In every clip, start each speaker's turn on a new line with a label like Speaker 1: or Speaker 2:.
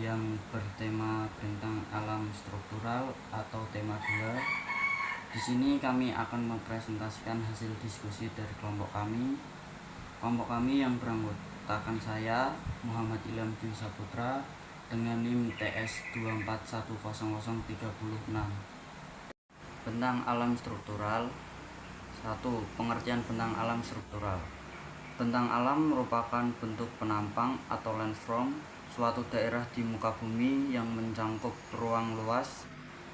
Speaker 1: yang bertema bentang alam struktural atau tema 2. Di sini kami akan mempresentasikan hasil diskusi dari kelompok kami. Kelompok kami yang beranggotakan saya, Muhammad Ilham Dwi Saputra, dengan NIM TS 2410036. Bentang alam struktural. 1. Pengertian bentang alam struktural. Bentang alam merupakan bentuk penampang atau landform suatu daerah di muka bumi yang mencakup ruang luas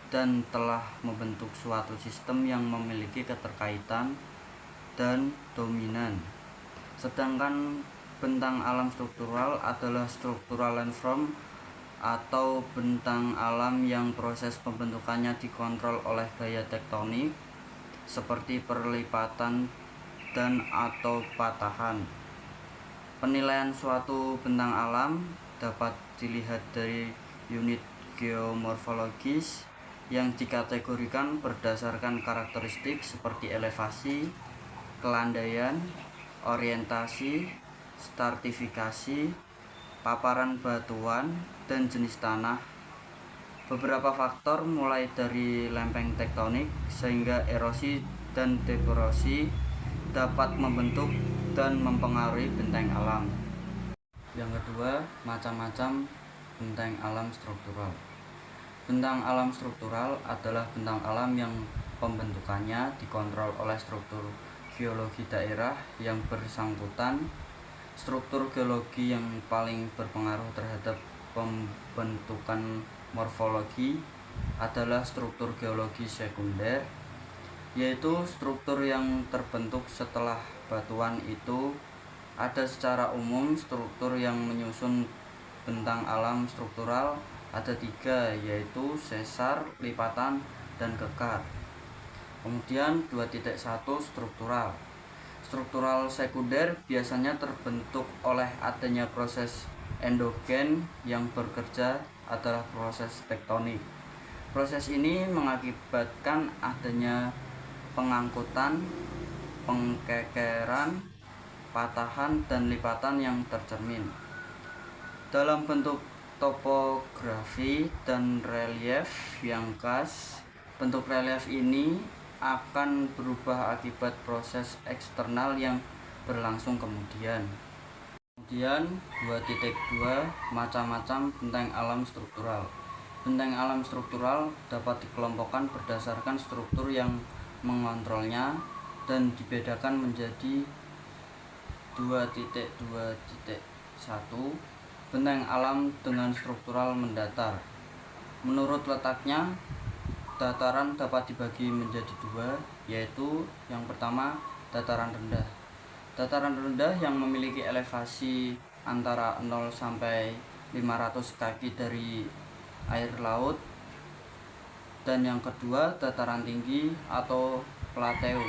Speaker 1: dan telah membentuk suatu sistem yang memiliki keterkaitan dan dominan. Sedangkan bentang alam struktural adalah struktural landform atau bentang alam yang proses pembentukannya dikontrol oleh gaya tektonik seperti perlipatan dan atau patahan. Penilaian suatu bentang alam dapat dilihat dari unit geomorfologis yang dikategorikan berdasarkan karakteristik seperti elevasi, kelandaian, orientasi, stratifikasi, paparan batuan, dan jenis tanah. Beberapa faktor mulai dari lempeng tektonik sehingga erosi dan deforasi dapat membentuk dan mempengaruhi bentang alam. Yang kedua, macam-macam bentang alam struktural. Bentang alam struktural adalah bentang alam yang pembentukannya dikontrol oleh struktur geologi daerah yang bersangkutan. Struktur geologi yang paling berpengaruh terhadap pembentukan morfologi adalah struktur geologi sekunder, yaitu struktur yang terbentuk setelah batuan itu. Ada secara umum struktur yang menyusun bentang alam struktural ada 3, yaitu sesar, lipatan, dan kekar. Kemudian 2.1 struktural. Struktural sekunder biasanya terbentuk oleh adanya proses endogen yang bekerja adalah proses tektonik. Proses ini mengakibatkan adanya pengangkutan, pengkekeran, patahan, dan lipatan yang tercermin dalam bentuk topografi dan relief yang khas. Bentuk relief ini akan berubah akibat proses eksternal yang berlangsung kemudian. 2.2 Macam-macam bentang alam struktural. Bentang alam struktural dapat dikelompokkan berdasarkan struktur yang mengontrolnya dan dibedakan menjadi 2.2.1 Bentang alam dengan struktural mendatar. Menurut letaknya, dataran dapat dibagi menjadi 2, yaitu yang pertama, dataran rendah. Dataran rendah yang memiliki elevasi antara 0 sampai 500 kaki dari air laut. Dan yang kedua, dataran tinggi atau plateau.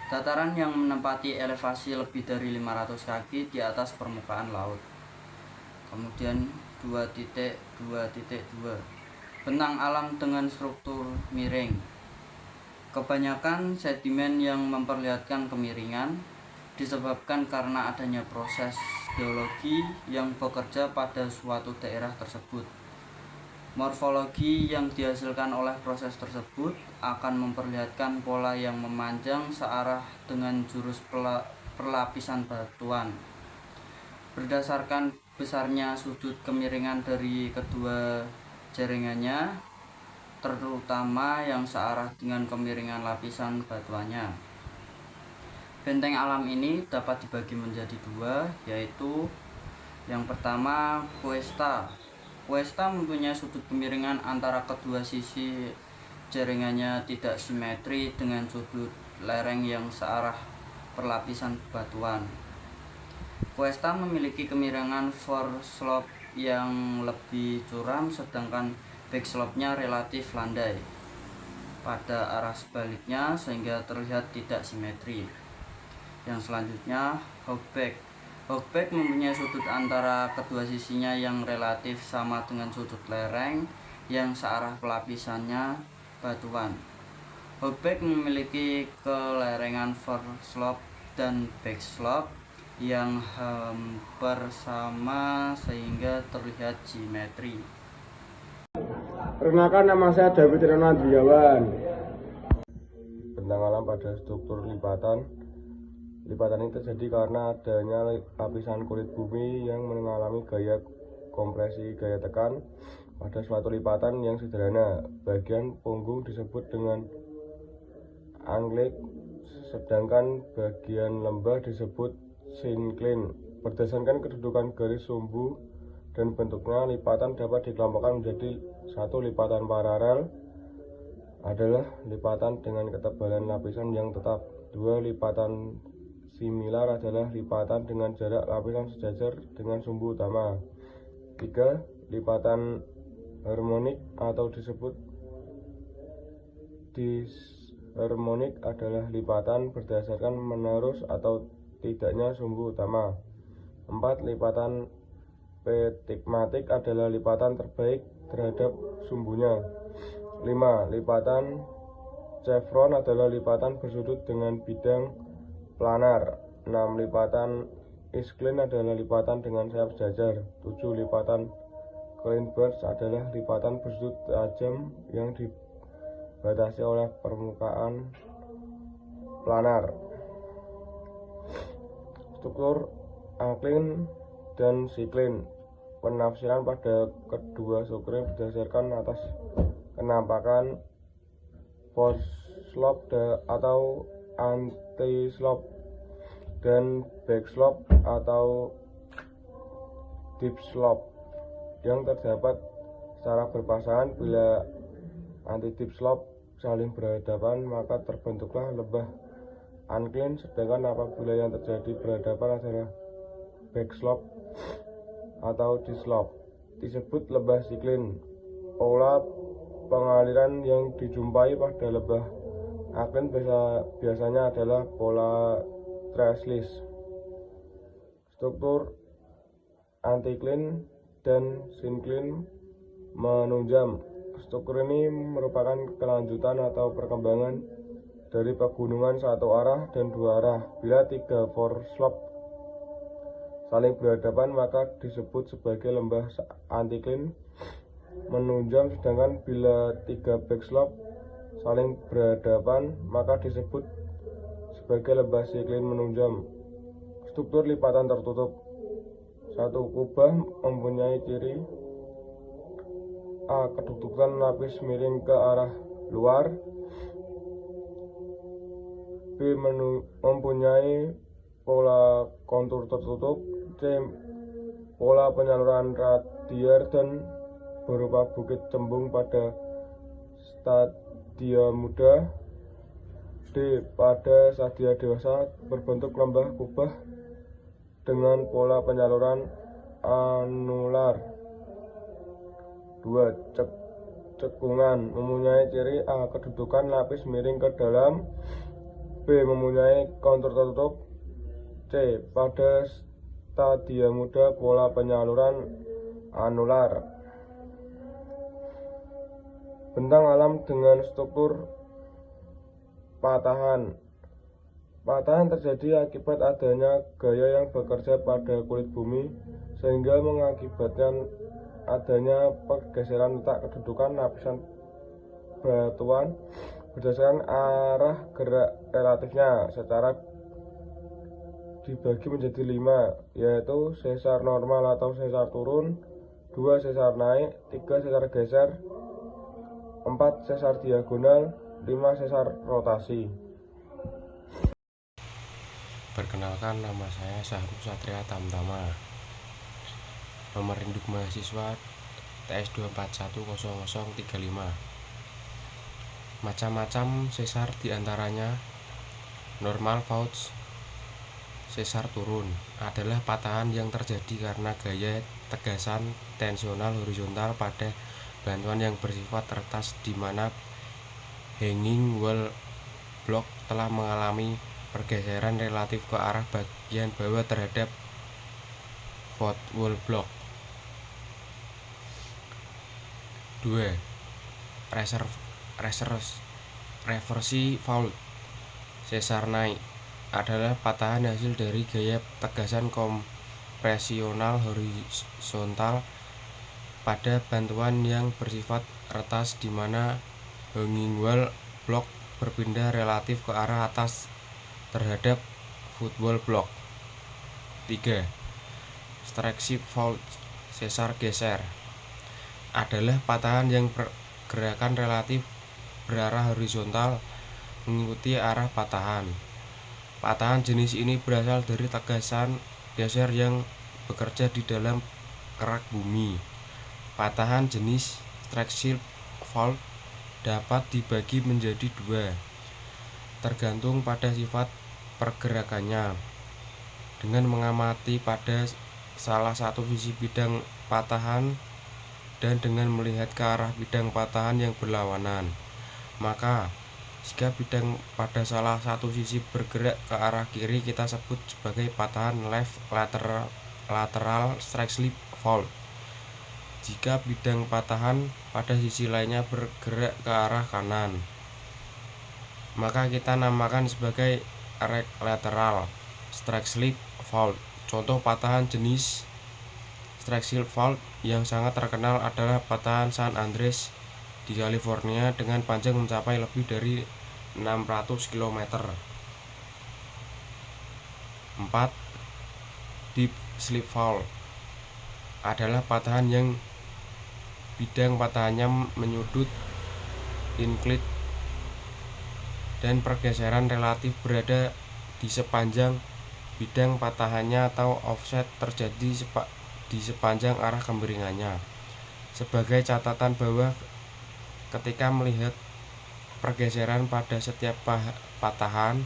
Speaker 1: Dataran yang menempati elevasi lebih dari 500 kaki di atas permukaan laut. Kemudian 2.2.2 Bentang alam dengan struktur miring. Kebanyakan sedimen yang memperlihatkan kemiringan disebabkan karena adanya proses geologi yang bekerja pada suatu daerah tersebut. Morfologi yang dihasilkan oleh proses tersebut akan memperlihatkan pola yang memanjang searah dengan jurus perlapisan batuan. Berdasarkan besarnya sudut kemiringan dari kedua jaringannya, terutama yang searah dengan kemiringan lapisan batuannya. Benteng alam ini dapat dibagi menjadi 2, yaitu yang pertama, cuesta. Cuesta mempunyai sudut kemiringan antara kedua sisi jaringannya tidak simetri dengan sudut lereng yang searah perlapisan batuan. Cuesta memiliki kemiringan foreslope yang lebih curam, sedangkan backslope-nya relatif landai pada arah sebaliknya sehingga terlihat tidak simetri. Yang selanjutnya, hogback. Hogback mempunyai sudut antara kedua sisinya yang relatif sama dengan sudut lereng yang searah pelapisannya batuan. Hogback memiliki kelerengan foreslope dan backslope yang hampir sama sehingga terlihat simetri.
Speaker 2: Perkenalkan, nama saya David Reno Andriawan. Bentang alam pada struktur lipatan. Lipatan ini terjadi karena adanya lapisan kulit bumi yang mengalami gaya kompresi gaya tekan pada suatu lipatan yang sederhana. Bagian punggung disebut dengan anglik, sedangkan bagian lembah disebut sinclin. Berdasarkan kedudukan garis sumbu dan bentuknya, lipatan dapat dikelompokkan menjadi: satu, lipatan paralel adalah lipatan dengan ketebalan lapisan yang tetap. Dua, lipatan similar adalah lipatan dengan jarak lapisan sejajar dengan sumbu utama. Tiga, lipatan harmonik atau disebut disharmonik adalah lipatan berdasarkan menerus atau tidaknya sumbu utama. Empat, lipatan petigmatik adalah lipatan terbaik terhadap sumbunya. 5. Lipatan chevron adalah lipatan bersudut dengan bidang planar. 6. Lipatan isklin adalah lipatan dengan sayap sejajar. 7. Lipatan Kleinburst adalah lipatan bersudut tajam yang dibatasi oleh permukaan planar. Struktur anklin dan siklin. Penafsiran pada kedua struktur berdasarkan atas kenampakan forward slope atau anti slope dan back slope atau deep slope yang terdapat secara berpasangan. Bila anti deep slope saling berhadapan, maka terbentuklah lembah anklin, sedangkan apabila yang terjadi berhadapan adalah back slope atau slope disebut lembah siklin. Pola pengaliran yang dijumpai pada lembah anklin biasanya adalah pola traceless. Struktur antiklin dan sinclin menunjam. Struktur ini merupakan kelanjutan atau perkembangan dari pegunungan satu arah dan dua arah. Bila tiga forward slope saling berhadapan, maka disebut sebagai lembah antiklin menunjam, sedangkan bila tiga back slope saling berhadapan, maka disebut sebagai lembah siklin menunjam. Struktur lipatan tertutup. 1. Kubah mempunyai ciri: A. Kedudukan lapis miring ke arah luar. B. Mempunyai pola kontur tertutup. C. Pola penyaluran radial dan berupa bukit cembung pada stadia muda. D. Pada stadia dewasa berbentuk lembah kubah dengan pola penyaluran anular. 2. Cekungan mempunyai ciri: A. Kedudukan lapis miring ke dalam. B. Mempunyai kontur tertutup. C. Pada stadia muda pola penyaluran anular. Bentang alam dengan struktur patahan. Patahan terjadi akibat adanya gaya yang bekerja pada kulit bumi, sehingga mengakibatkan adanya pergeseran letak kedudukan lapisan batuan berdasarkan arah gerak relatifnya. Secara dibagi menjadi 5, yaitu sesar normal atau sesar turun, 2 sesar naik, 3 sesar geser, 4 sesar diagonal, 5 sesar rotasi.
Speaker 3: Perkenalkan, nama saya Syahrul Satria Tamtama. Nomor induk mahasiswa TS 2410035. Macam-macam sesar diantaranya normal Fouts. Sesar turun adalah patahan yang terjadi karena gaya tegasan tensional horizontal pada bantuan yang bersifat retas, di mana hanging wall block telah mengalami pergeseran relatif ke arah bagian bawah terhadap foot wall block. 2. Reversi fault. Sesar naik adalah patahan hasil dari gaya tegasan kompresional horizontal pada bantuan yang bersifat retas di mana hanging wall block berpindah relatif ke arah atas terhadap football block. 3. Striking fault sesar geser adalah patahan yang pergerakan relatif berarah horizontal mengikuti arah patahan. Patahan jenis ini berasal dari tegasan geser yang bekerja di dalam kerak bumi. Patahan jenis striking fault dapat dibagi menjadi dua, tergantung pada sifat pergerakannya. Dengan mengamati pada salah satu sisi bidang patahan dan dengan melihat ke arah bidang patahan yang berlawanan, maka jika bidang pada salah satu sisi bergerak ke arah kiri, kita sebut sebagai patahan left lateral striking fault. Jika bidang patahan pada sisi lainnya bergerak ke arah kanan, maka kita namakan sebagai right lateral striking fault. Contoh patahan jenis striking fault yang sangat terkenal adalah patahan San Andreas di California dengan panjang mencapai lebih dari 600 km. 4. Deep slip fault adalah patahan yang bidang patahannya menyudut, incline, dan pergeseran relatif berada di sepanjang bidang patahannya atau offset terjadi di sepanjang arah kemiringannya. Sebagai catatan bahwa ketika melihat pergeseran pada setiap patahan,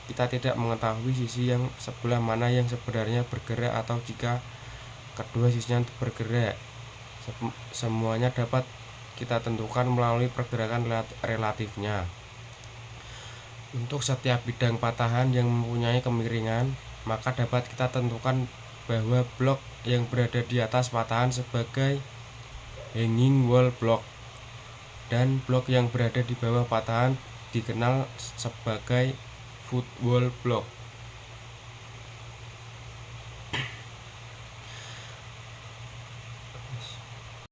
Speaker 3: kita tidak mengetahui sisi yang sebelah mana yang sebenarnya bergerak atau jika kedua sisinya bergerak. Semuanya dapat kita tentukan melalui pergerakan relatifnya. Untuk setiap bidang patahan yang mempunyai kemiringan, maka dapat kita tentukan bahwa blok yang berada di atas patahan sebagai hanging wall block dan blok yang berada di bawah patahan dikenal sebagai football block.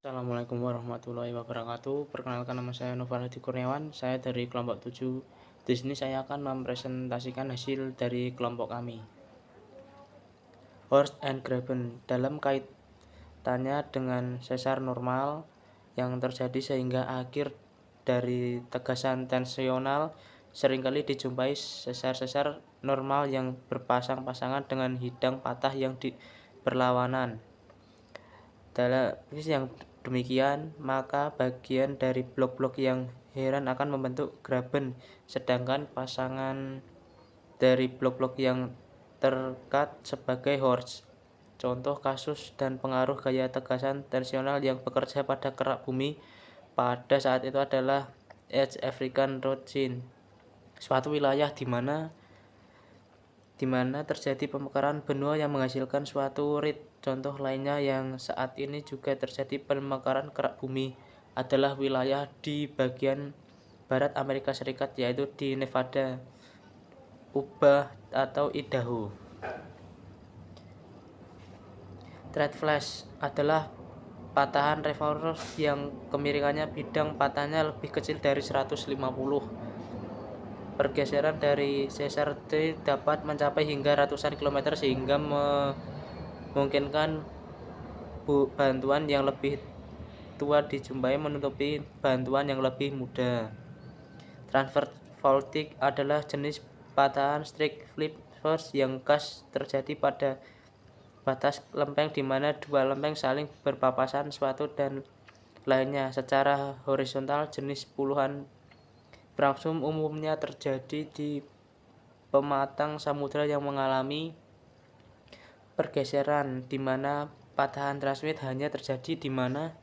Speaker 4: Assalamualaikum warahmatullahi wabarakatuh. Perkenalkan, nama saya Noval Hadi Kurniawan. Saya dari kelompok 7. Di sini saya akan mempresentasikan hasil dari kelompok kami. Horst and Graben dalam kaitannya dengan sesar normal yang terjadi sehingga akhir dari tegasan tensional seringkali dijumpai sesar-sesar normal yang berpasang-pasangan dengan hidang patah yang berlawanan. Dalam yang demikian, maka bagian dari blok-blok yang heran akan membentuk graben, sedangkan pasangan dari blok-blok yang terkat sebagai horst. Contoh kasus dan pengaruh gaya tegasan tensional yang bekerja pada kerak bumi pada saat itu adalah East African Roughing, suatu wilayah di mana terjadi pemekaran benua yang menghasilkan suatu rit. Contoh lainnya yang saat ini juga terjadi pemekaran kerak bumi adalah wilayah di bagian barat Amerika Serikat, yaitu di Nevada, Utah atau Idaho. Thread flash adalah patahan reverse yang kemiringannya bidang patahnya lebih kecil dari 150. Pergeseran dari sesar T dapat mencapai hingga ratusan kilometer sehingga memungkinkan bantuan yang lebih tua dijumpai menutupi bantuan yang lebih muda. Transverse faulting adalah jenis patahan strike flip force yang khas terjadi pada batas lempeng di mana dua lempeng saling berpapasan suatu dan lainnya secara horizontal. Jenis puluhan fractum umumnya terjadi di pematang samudra yang mengalami pergeseran, di mana patahan transmit hanya terjadi di mana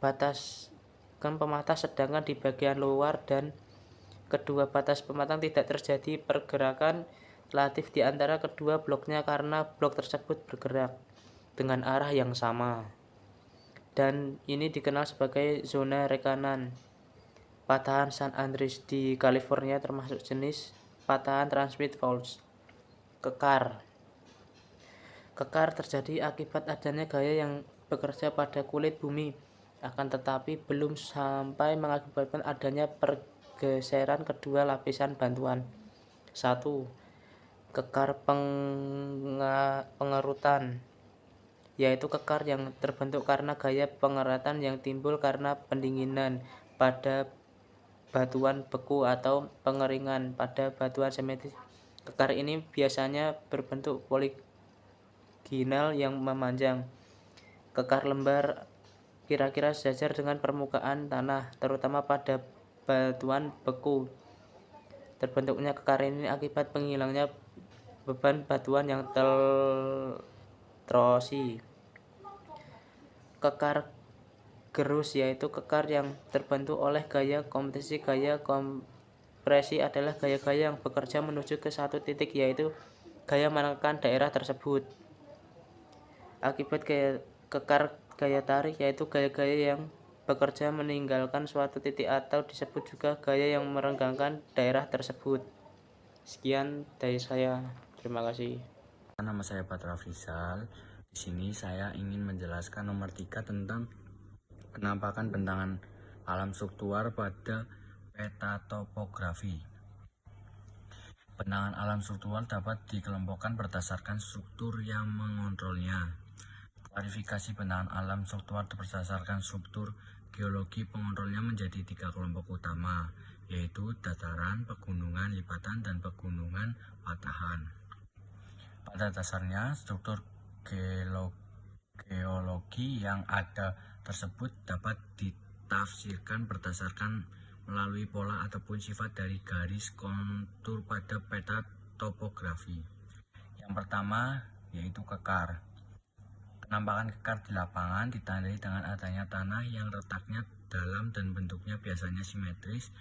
Speaker 4: batas pematah, sedangkan di bagian luar dan kedua batas pematang tidak terjadi pergerakan relatif di antara kedua bloknya karena blok tersebut bergerak dengan arah yang sama, dan ini dikenal sebagai zona rekanan. Patahan San Andreas di California termasuk jenis patahan transmit faults. Kekar. Kekar terjadi akibat adanya gaya yang bekerja pada kulit bumi, akan tetapi belum sampai mengakibatkan adanya pergeseran kedua lapisan bantuan. 1. Kekar pengerutan, yaitu kekar yang terbentuk karena gaya pengerutan yang timbul karena pendinginan pada batuan beku atau pengeringan pada batuan sementis. Kekar ini biasanya berbentuk poliginal yang memanjang. Kekar lembar kira-kira sejajar dengan permukaan tanah, terutama pada batuan beku. Terbentuknya kekar ini akibat penghilangnya beban batuan yang tertrosi. Kekar gerus, yaitu kekar yang terbentuk oleh gaya kompresi. Gaya kompresi adalah gaya-gaya yang bekerja menuju ke satu titik, yaitu gaya menekan daerah tersebut. Akibat kekar gaya tarik, yaitu gaya-gaya yang bekerja meninggalkan suatu titik atau disebut juga gaya yang merenggangkan daerah tersebut. Sekian dari saya. Terima kasih.
Speaker 5: Nama saya Patra Frizal. Di sini saya ingin menjelaskan nomor 3 tentang penampakan bentangan alam struktural pada peta topografi. Bentangan alam struktural dapat dikelompokkan berdasarkan struktur yang mengontrolnya. Klasifikasi bentangan alam struktural berdasarkan struktur geologi pengontrolnya menjadi 3 kelompok utama, yaitu dataran, pegunungan lipatan, dan pegunungan patahan. Pada dasarnya, struktur geologi yang ada tersebut dapat ditafsirkan berdasarkan melalui pola ataupun sifat dari garis kontur pada peta topografi. Yang pertama yaitu kekar. Penampakan kekar di lapangan ditandai dengan adanya tanah yang letaknya dalam dan bentuknya biasanya simetris,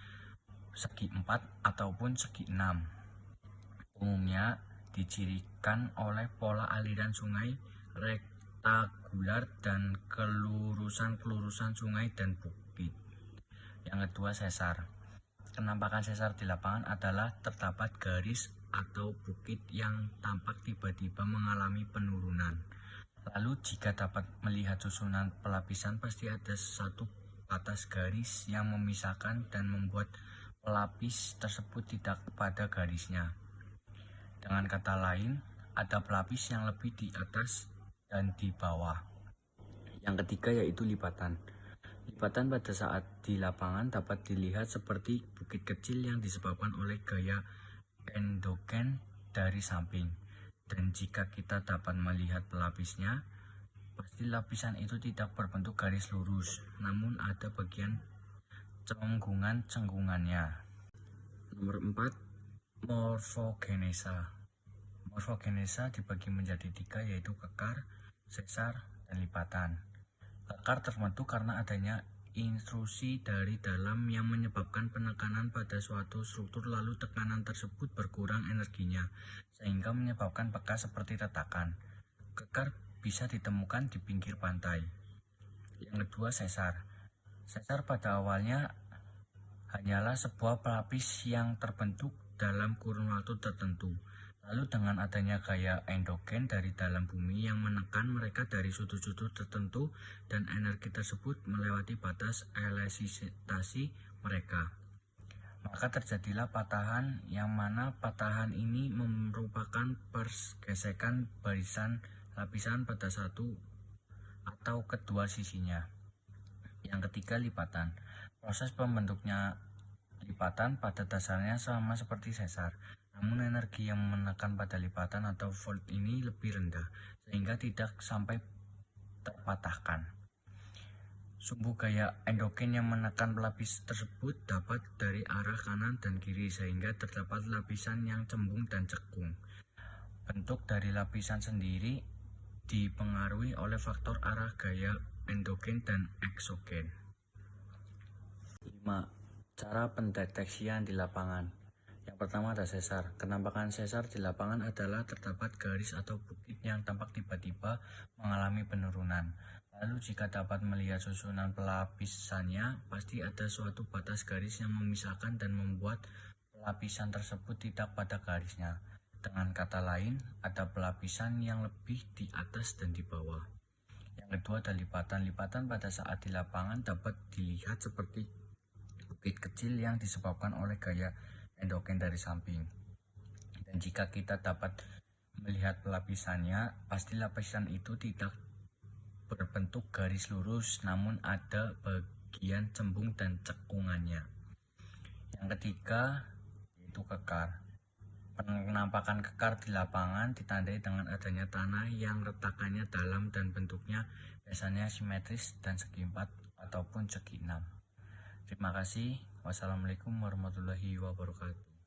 Speaker 5: segi 4 ataupun segi 6. Umumnya dicirikan oleh pola aliran sungai rektagular dan kelurusan-kelurusan sungai dan bukit. Yang kedua, sesar. Penampakan sesar di lapangan adalah terdapat garis atau bukit yang tampak tiba-tiba mengalami penurunan. Lalu jika dapat melihat susunan pelapisan, pasti ada satu batas garis yang memisahkan dan membuat pelapis tersebut tidak pada garisnya. Dengan kata lain, ada pelapis yang lebih di atas dan di bawah. Yang ketiga yaitu lipatan. Lipatan pada saat di lapangan dapat dilihat seperti bukit kecil yang disebabkan oleh gaya endogen dari samping. Dan jika kita dapat melihat pelapisnya, pasti lapisan itu tidak berbentuk garis lurus, namun ada bagian cenggungan-cenggungannya. Nomor 4, morfogenesa. Morfogenesa dibagi menjadi 3, yaitu kekar, sesar, dan lipatan. Kekar terbentuk karena adanya intrusi dari dalam yang menyebabkan penekanan pada suatu struktur, lalu tekanan tersebut berkurang energinya, sehingga menyebabkan bekas seperti retakan. Kekar bisa ditemukan di pinggir pantai. Yang kedua, sesar. Sesar pada awalnya hanyalah sebuah pelapis yang terbentuk dalam kurun waktu tertentu. Lalu dengan adanya gaya endogen dari dalam bumi yang menekan mereka dari sudut-sudut tertentu dan energi tersebut melewati batas elastisasi mereka, maka terjadilah patahan, yang mana patahan ini merupakan pergesekan barisan lapisan pada satu atau kedua sisinya. Yang ketiga, lipatan. Proses pembentuknya lipatan pada dasarnya sama seperti sesar, namun energi yang menekan pada lipatan atau volt ini lebih rendah, sehingga tidak sampai terpatahkan. Sumbu gaya endogen yang menekan pelapis tersebut dapat dari arah kanan dan kiri, sehingga terdapat lapisan yang cembung dan cekung. Bentuk dari lapisan sendiri dipengaruhi oleh faktor arah gaya endogen dan eksogen. 5. Cara pendeteksian di lapangan. Yang pertama ada sesar. Penampakan sesar di lapangan adalah terdapat garis atau bukit yang tampak tiba-tiba mengalami penurunan. Lalu jika dapat melihat susunan pelapisannya, pasti ada suatu batas garis yang memisahkan dan membuat pelapisan tersebut tidak pada garisnya. Dengan kata lain, ada pelapisan yang lebih di atas dan di bawah. Yang kedua ada lipatan. Lipatan pada saat di lapangan dapat dilihat seperti bukit kecil yang disebabkan oleh gaya endogen dari samping. Dan jika kita dapat melihat pelapisannya, pasti lapisan itu tidak berbentuk garis lurus, namun ada bagian cembung dan cekungannya. Yang ketiga yaitu kekar. Penampakan kekar di lapangan ditandai dengan adanya tanah yang retakannya dalam dan bentuknya biasanya simetris dan segi 4 ataupun segi 6. Terima kasih. Wassalamualaikum warahmatullahi wabarakatuh.